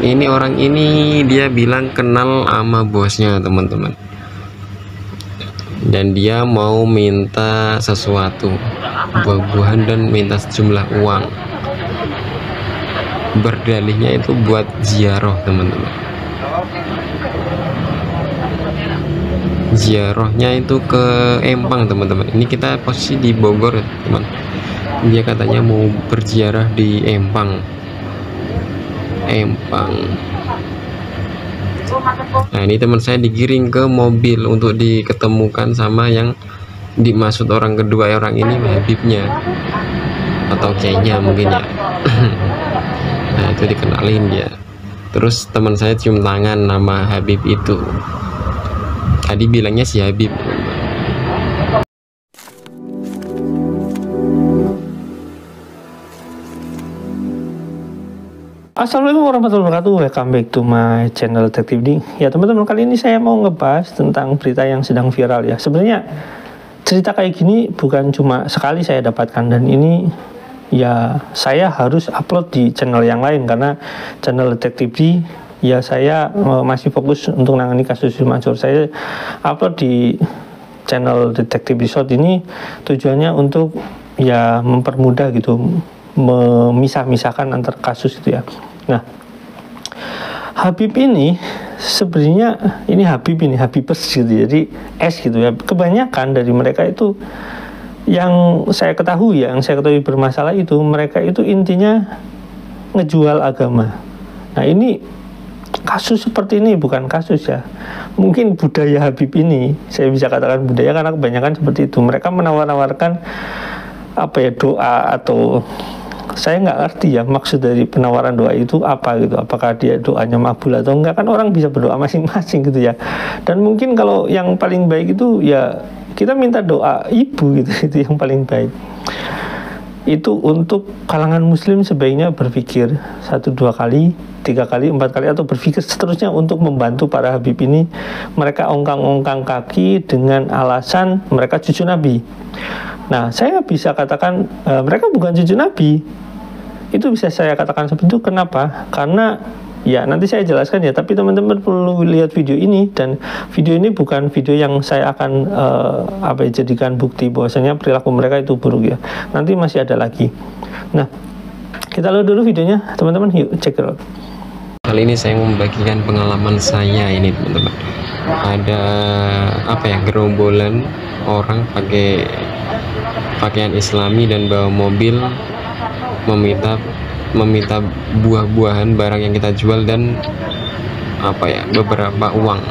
Ini orang ini dia bilang kenal sama bosnya teman-teman, dan dia mau minta sesuatu, buah-buahan, dan minta sejumlah uang. Berdalihnya itu buat ziarah teman-teman. Ziarahnya itu ke Empang teman-teman. Ini kita posisi di Bogor teman. Dia katanya mau berziarah di Empang. Nah ini teman saya digiring ke mobil untuk diketemukan sama yang dimaksud orang kedua orang ini, Habibnya atau kayaknya mungkin ya. Nah itu dikenalin dia. Terus teman saya cium tangan nama Habib itu. Tadi bilangnya si Habib. Assalamualaikum warahmatullahi wabarakatuh. Welcome back to my channel Detektif Ding. Ya teman-teman, kali ini saya mau ngebahas tentang berita yang sedang viral ya. Sebenarnya cerita kayak gini bukan cuma sekali saya dapatkan, dan ini ya saya harus upload di channel yang lain karena channel Detektif Ding ya saya masih fokus untuk nangani kasus Mansur. Saya upload di channel Detektif Resort ini tujuannya untuk ya mempermudah gitu, memisah-misahkan antar kasus itu ya. Nah, Habib ini sebenarnya ini Habibers gitu, jadi S gitu ya. Kebanyakan dari mereka itu yang saya ketahui bermasalah itu, mereka itu intinya ngejual agama. Nah ini kasus seperti ini bukan kasus ya, mungkin budaya Habib ini saya bisa katakan budaya, karena kebanyakan seperti itu. Mereka menawar-nawarkan apa ya, doa, atau saya nggak ngerti ya maksud dari penawaran doa itu apa gitu. Apakah dia doanya makbul atau enggak, kan orang bisa berdoa masing-masing gitu ya. Dan mungkin kalau yang paling baik itu ya kita minta doa ibu gitu, itu yang paling baik. Itu untuk kalangan muslim sebaiknya berpikir 1, 2 kali, 3 kali, 4 kali, atau berpikir seterusnya untuk membantu para Habib ini. Mereka ongkang-ongkang kaki dengan alasan mereka cucu Nabi. Nah, saya bisa katakan mereka bukan cucu Nabi. Itu bisa saya katakan seperti itu. Kenapa? Karena ya nanti saya jelaskan ya, tapi teman-teman perlu lihat video ini, dan video ini bukan video yang saya akan jadikan bukti bahwasanya perilaku mereka itu buruk ya. Nanti masih ada lagi. Nah, kita lihat dulu videonya teman-teman, yuk check it out. Kali ini saya membagikan pengalaman saya ini teman-teman. Ada gerombolan orang pakai pakaian Islami dan bawa mobil, meminta buah-buahan barang yang kita jual dan beberapa uang.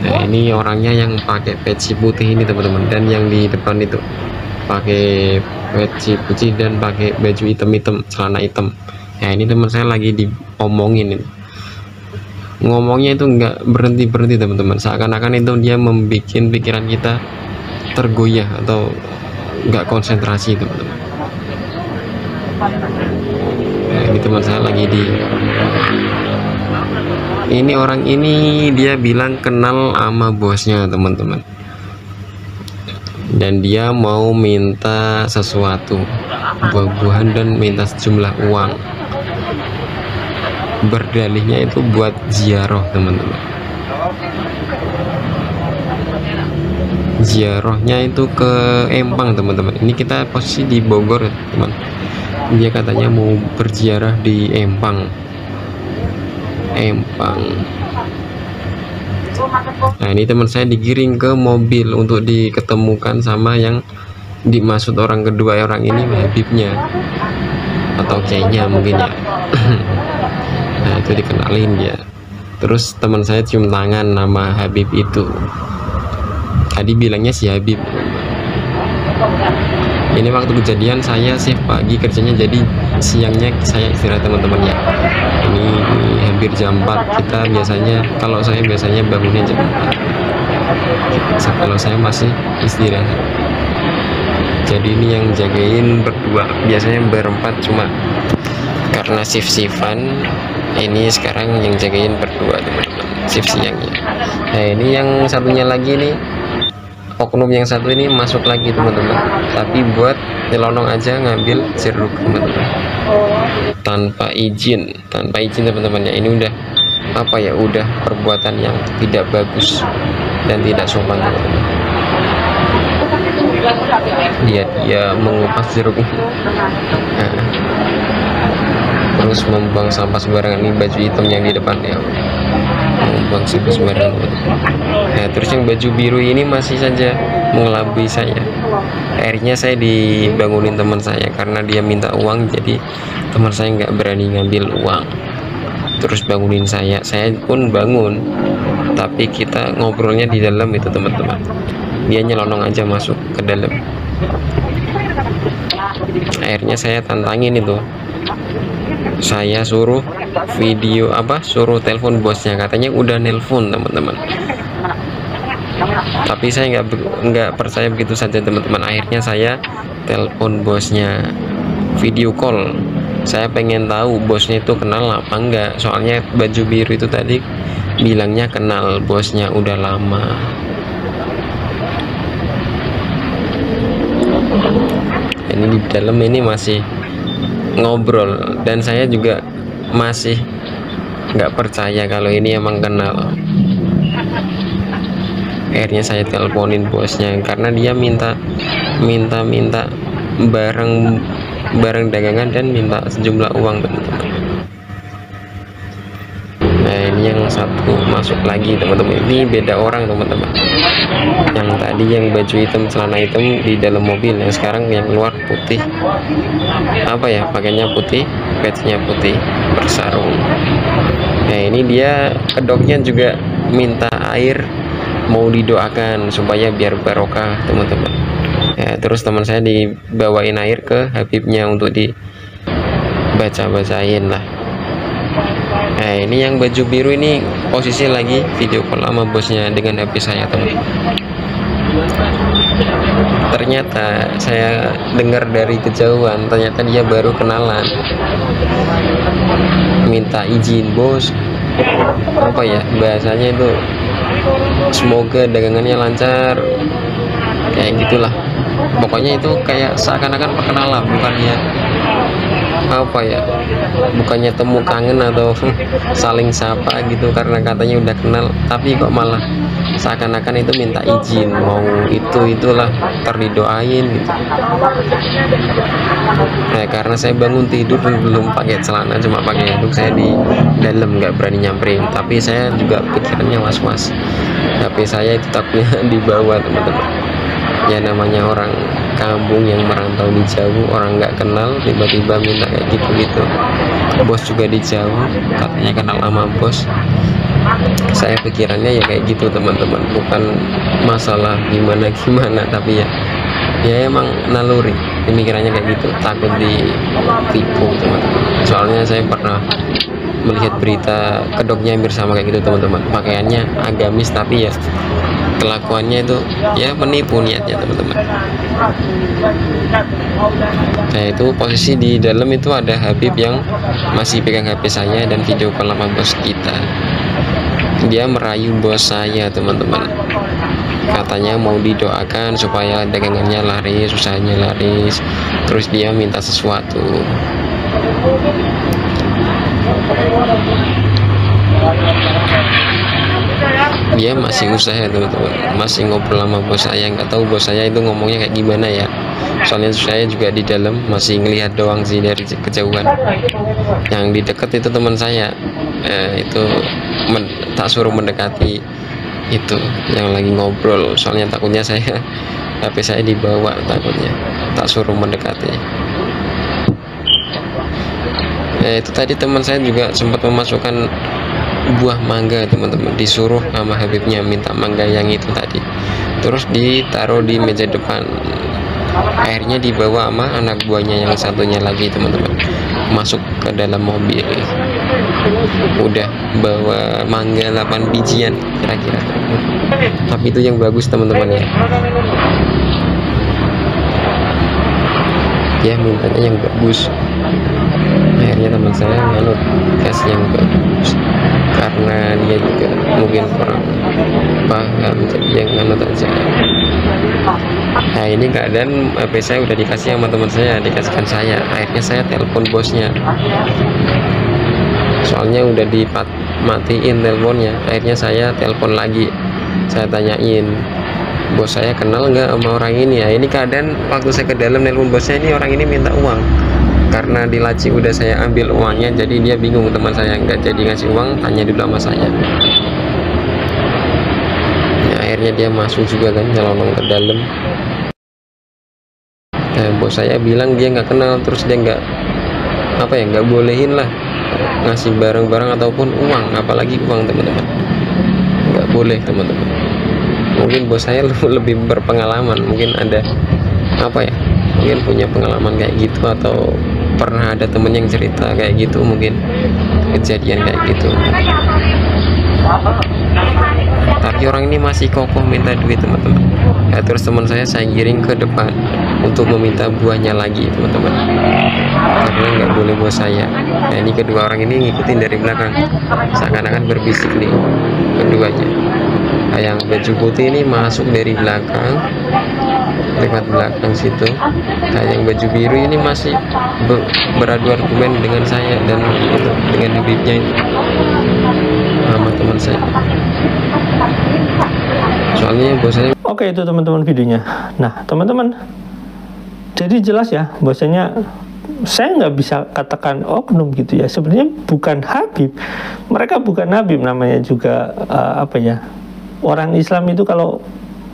Nah ini orangnya yang pakai peci putih ini teman-teman, dan yang di depan itu pakai peci putih dan pakai baju hitam-hitam, celana hitam. Nah ini teman saya lagi diomongin ini. Ngomongnya itu nggak berhenti teman-teman, seakan-akan itu dia membuat pikiran kita tergoyah atau nggak konsentrasi teman-teman. Nah ini teman saya lagi ini orang ini dia bilang kenal sama bosnya teman-teman, dan dia mau minta sesuatu, buah-buahan, dan minta sejumlah uang. Berdalihnya itu buat ziarah teman-teman. Ziarahnya itu ke Empang teman-teman. Ini kita posisi di Bogor teman. Dia katanya mau berziarah di Empang. Nah ini teman saya digiring ke mobil untuk diketemukan sama yang dimaksud orang kedua orang ini, Habibnya atau kayaknya mungkin ya. Nah itu dikenalin dia. Terus teman saya cium tangan nama Habib itu. Tadi bilangnya si Habib. Ini waktu kejadian saya shift pagi kerjanya, jadi siangnya saya istirahat teman-teman ya. Ini hampir jam 4. Kita biasanya, kalau saya biasanya bangunnya jam 4. Kalau saya masih istirahat. Jadi ini yang jagain berdua, biasanya berempat, cuma karena shift-shiftan ini sekarang yang jagain berdua teman-teman, shift siangnya. Nah ini yang satunya lagi nih oknum yang satu ini masuk lagi teman-teman, tapi buat nyelonong aja ngambil jeruk teman-teman, tanpa izin teman-teman ya. Ini udah apa ya, udah perbuatan yang tidak bagus dan tidak sopan teman-teman. Dia mengupas jeruk, nah, terus membuang sampah sembarangan. Ini baju hitam yang di depan ya, membuang sampah sembarangan teman-teman. Nah terus yang baju biru ini masih saja mengelabui saya. Akhirnya saya dibangunin teman saya karena dia minta uang, jadi teman saya nggak berani ngambil uang, terus bangunin saya pun bangun, tapi kita ngobrolnya di dalam itu teman-teman. Dia nyelonong aja masuk ke dalam. Akhirnya saya tantangin itu, saya suruh suruh telepon bosnya, katanya udah nelpon teman-teman. Tapi saya nggak percaya begitu saja teman-teman. Akhirnya saya telepon bosnya, video call. Saya pengen tahu bosnya itu kenal apa enggak, soalnya baju biru itu tadi bilangnya kenal bosnya udah lama. Ini di dalam ini masih ngobrol, dan saya juga masih nggak percaya kalau ini emang kenal. Akhirnya saya teleponin bosnya karena dia minta barang dagangan dan minta sejumlah uang teman-teman. Nah ini yang satu masuk lagi teman-teman, ini beda orang teman-teman. Yang tadi yang baju hitam celana hitam di dalam mobil, yang sekarang yang keluar putih, apa ya, pakainya putih, badge-nya putih, bersarung. Nah ini dia kedoknya juga minta air, mau didoakan supaya biar barokah teman-teman. Ya, terus teman saya dibawain air ke Habibnya untuk dibaca-bacain lah. Nah ini yang baju biru ini posisi lagi video call sama bosnya dengan HP saya teman-teman. Ternyata saya dengar dari kejauhan, ternyata dia baru kenalan, minta izin bos, apa ya bahasanya itu, semoga dagangannya lancar, kayak gitulah. Pokoknya itu kayak seakan-akan perkenalan, bukannya apa ya, bukannya temu kangen atau saling sapa gitu karena katanya udah kenal, tapi kok malah seakan-akan itu minta izin, mau itulah terdidoain gitu. Nah karena saya bangun tidur belum pakai celana, cuma pakai handuk, saya di dalam nggak berani nyamperin, tapi saya juga pikirannya was-was, HP saya itu takutnya dibawa teman-teman. Ya namanya orang kampung yang merantau di jauh, orang nggak kenal tiba-tiba minta kayak gitu. Bos juga di jauh, katanya kenal sama bos. Saya pikirannya ya kayak gitu teman-teman, bukan masalah gimana tapi ya emang naluri pemikirannya kayak gitu, takut ditipu teman-teman. Soalnya saya pernah melihat berita kedoknya hampir sama kayak gitu teman-teman, pakaiannya agamis tapi ya kelakuannya itu ya menipu niatnya teman-teman. Nah itu posisi di dalam itu ada Habib yang masih pegang HP saya dan video call sama bos kita. Dia merayu bos saya teman-teman, katanya mau didoakan supaya dagangannya laris, usahanya laris, terus dia minta sesuatu. Dia masih usaha teman-teman, masih ngobrol sama bos saya. Nggak tahu bos saya itu ngomongnya kayak gimana ya, soalnya saya juga di dalam masih ngelihat doang sih dari kejauhan. Yang di dekat itu teman saya, itu tak suruh mendekati itu yang lagi ngobrol, soalnya takutnya saya HP saya dibawa, takutnya tak suruh mendekati. Itu tadi teman saya juga sempat memasukkan buah mangga teman-teman, disuruh sama Habibnya minta mangga yang itu tadi, terus ditaruh di meja depan. Akhirnya dibawa sama anak buahnya yang satunya lagi teman-teman, masuk ke dalam mobil, udah bawa mangga 8 bijian kira-kira, tapi itu yang bagus teman-teman ya. Dia mintanya yang bagus, akhirnya teman saya nganut kasih yang bagus karena dia juga mungkin kurang bahkan yang anu aja. Nah ini keadaan HP saya udah dikasih sama teman saya, dikasihkan saya. Akhirnya saya telepon bosnya, soalnya udah dimatiin teleponnya. Akhirnya saya telepon lagi, saya tanyain, bos saya kenal nggak sama orang ini ya. Ini keadaan waktu saya ke dalam nelpon bosnya, ini orang ini minta uang. Karena di laci udah saya ambil uangnya, jadi dia bingung, teman saya nggak jadi ngasih uang, tanya dulu sama saya. Ya, akhirnya dia masuk juga kan, nyelonong ke dalam. Nah, bos saya bilang dia nggak kenal, terus dia nggak nggak bolehin lah ngasih barang-barang ataupun uang, apalagi uang teman-teman, nggak boleh teman-teman. Mungkin bos saya lebih berpengalaman, mungkin ada mungkin punya pengalaman kayak gitu, atau pernah ada temen yang cerita kayak gitu, mungkin kejadian kayak gitu. Tapi orang ini masih kokoh minta duit teman-teman. Ya, terus teman saya giring ke depan untuk meminta buahnya lagi teman-teman, karena nggak boleh bos saya. Nah ini kedua orang ini ngikutin dari belakang, seakan-akan berbisik nih keduanya. Nah, yang baju putih ini masuk dari belakang, lewat belakang situ. Nah yang baju biru ini masih beradu argumen dengan saya dan dengan bibitnya itu sama teman saya. Soalnya bos saya. Oke, itu teman-teman videonya. Nah teman-teman, jadi jelas ya bahwasanya saya nggak bisa katakan oknum gitu ya. Sebenarnya bukan Habib, mereka bukan Habib, namanya juga orang Islam itu kalau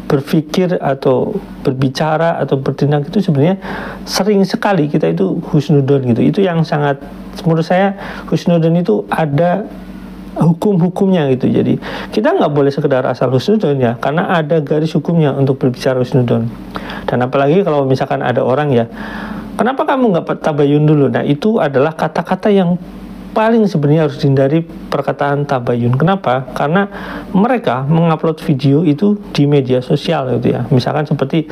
berpikir atau berbicara atau bertindak itu sebenarnya sering sekali kita itu husnudon gitu. Itu yang sangat, menurut saya husnudon itu ada hukum-hukumnya gitu. Jadi kita nggak boleh sekedar asal husnudon ya, karena ada garis hukumnya untuk berbicara husnudon. Dan apalagi kalau misalkan ada orang ya, kenapa kamu nggak tabayun dulu? Nah itu adalah kata-kata yang paling sebenarnya harus dihindari, perkataan tabayun. Kenapa? Karena mereka mengupload video itu di media sosial gitu ya. Misalkan seperti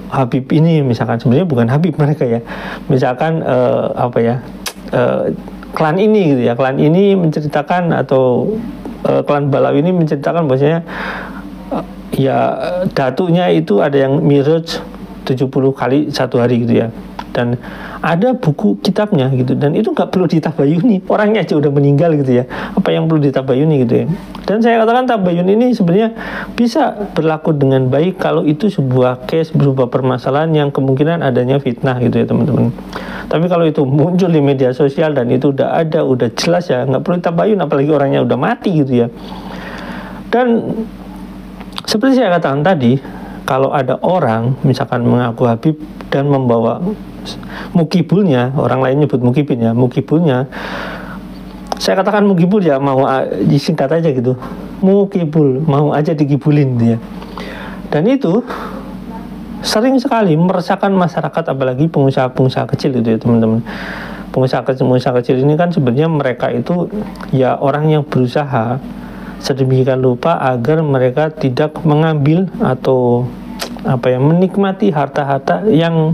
Habib ini, misalkan sebenarnya bukan Habib mereka ya. Misalkan klan ini gitu ya, klan ini menceritakan, atau klan Balawi ini menceritakan bahwasanya datunya itu ada yang miraj 70 kali satu hari gitu ya, dan ada buku kitabnya gitu, dan itu nggak perlu ditabayuni, orangnya aja udah meninggal gitu ya, apa yang perlu ditabayuni gitu ya. Dan saya katakan tabayun ini sebenarnya bisa berlaku dengan baik kalau itu sebuah case, sebuah permasalahan yang kemungkinan adanya fitnah gitu ya teman-teman. Tapi kalau itu muncul di media sosial dan itu udah jelas ya, nggak perlu tabayun, apalagi orangnya udah mati gitu ya. Dan seperti saya katakan tadi, kalau ada orang misalkan mengaku Habib dan membawa mukibulnya, orang lain nyebut mukibin ya, mukibulnya, saya katakan mukibul ya, mau disingkat aja gitu, mukibul, mau aja dikibulin dia. Dan itu sering sekali meresahkan masyarakat, apalagi pengusaha-pengusaha kecil gitu ya teman-teman. Pengusaha kecil ini kan sebenarnya mereka itu ya orang yang berusaha sedemikian rupa agar mereka tidak mengambil atau menikmati harta-harta yang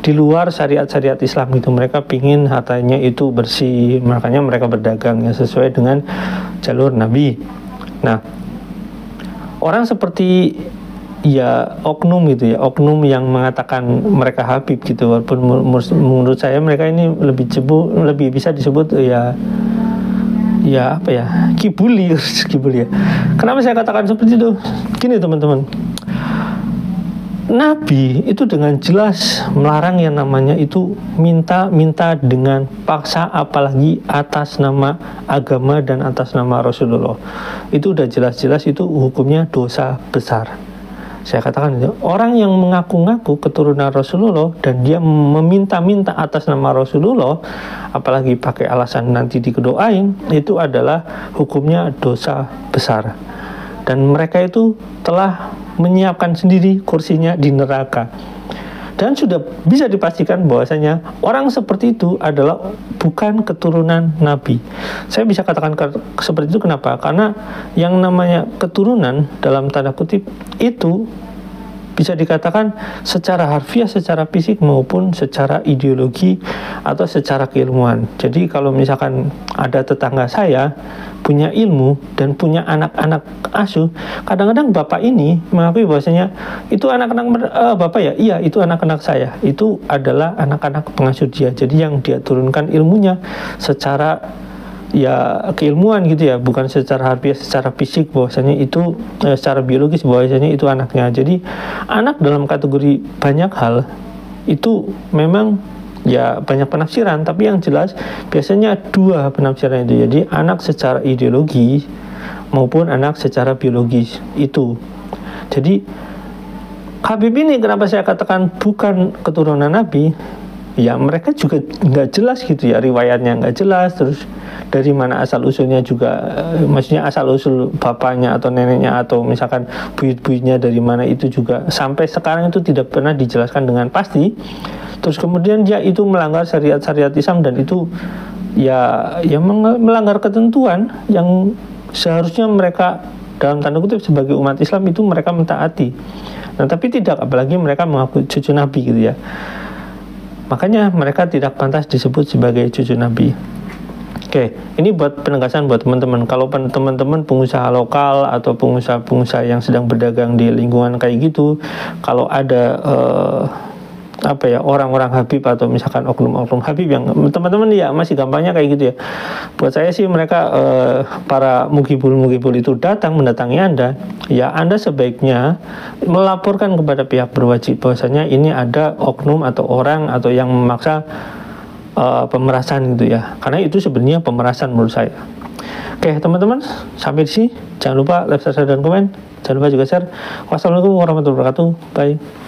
di luar syariat-syariat Islam gitu. Mereka pingin hartanya itu bersih, makanya mereka berdagang ya sesuai dengan jalur Nabi. Nah, orang seperti ya oknum gitu ya, oknum yang mengatakan mereka Habib gitu, walaupun menurut saya mereka ini lebih bisa disebut kibuli ya. Kenapa saya katakan seperti itu? Gini teman-teman, Nabi itu dengan jelas melarang yang namanya itu minta dengan paksa, apalagi atas nama agama dan atas nama Rasulullah. Itu udah jelas-jelas itu hukumnya dosa besar. Saya katakan itu, orang yang mengaku-ngaku keturunan Rasulullah dan dia meminta-minta atas nama Rasulullah, apalagi pakai alasan nanti dikedoain, itu adalah hukumnya dosa besar. Dan mereka itu telah menyiapkan sendiri kursinya di neraka. Dan sudah bisa dipastikan bahwasanya orang seperti itu adalah bukan keturunan Nabi. Saya bisa katakan seperti itu kenapa? Karena yang namanya keturunan dalam tanda kutip itu bisa dikatakan secara harfiah, secara fisik maupun secara ideologi atau secara keilmuan. Jadi kalau misalkan ada tetangga saya punya ilmu dan punya anak-anak asuh, kadang-kadang bapak ini mengakui bahwasanya itu anak-anak bapak ya, iya itu anak-anak saya, itu adalah anak-anak pengasuh dia. Jadi yang dia turunkan ilmunya secara ya keilmuan gitu ya, bukan secara harfiah, secara fisik bahwasanya itu secara biologis bahwasanya itu anaknya. Jadi anak dalam kategori banyak hal itu memang ya banyak penafsiran, tapi yang jelas biasanya dua penafsiran itu. Jadi anak secara ideologi maupun anak secara biologis itu. Jadi Habib ini kenapa saya katakan bukan keturunan Nabi? Ya mereka juga nggak jelas gitu ya, riwayatnya nggak jelas, terus dari mana asal usulnya juga, maksudnya asal usul bapaknya atau neneknya atau misalkan buyut-buyutnya dari mana itu juga sampai sekarang itu tidak pernah dijelaskan dengan pasti. Terus kemudian dia itu melanggar syariat-syariat Islam dan itu ya melanggar ketentuan yang seharusnya mereka dalam tanda kutip sebagai umat Islam itu mereka mentaati. Nah tapi tidak, apalagi mereka mengaku cucu Nabi gitu ya. Makanya mereka tidak pantas disebut sebagai cucu Nabi. Oke, ini buat penegasan buat teman-teman. Kalau teman-teman pengusaha lokal atau pengusaha-pengusaha yang sedang berdagang di lingkungan kayak gitu, kalau ada orang-orang Habib atau misalkan oknum-oknum Habib yang teman-teman ya masih gampangnya kayak gitu ya. Buat saya sih mereka para mukibul itu mendatangi Anda, ya Anda sebaiknya melaporkan kepada pihak berwajib bahwasanya ini ada oknum atau orang atau yang memaksa pemerasan gitu ya. Karena itu sebenarnya pemerasan menurut saya. Oke teman-teman, sampai di sini. Jangan lupa like, subscribe, dan komen. Jangan lupa juga share. Wassalamualaikum warahmatullahi wabarakatuh. Bye.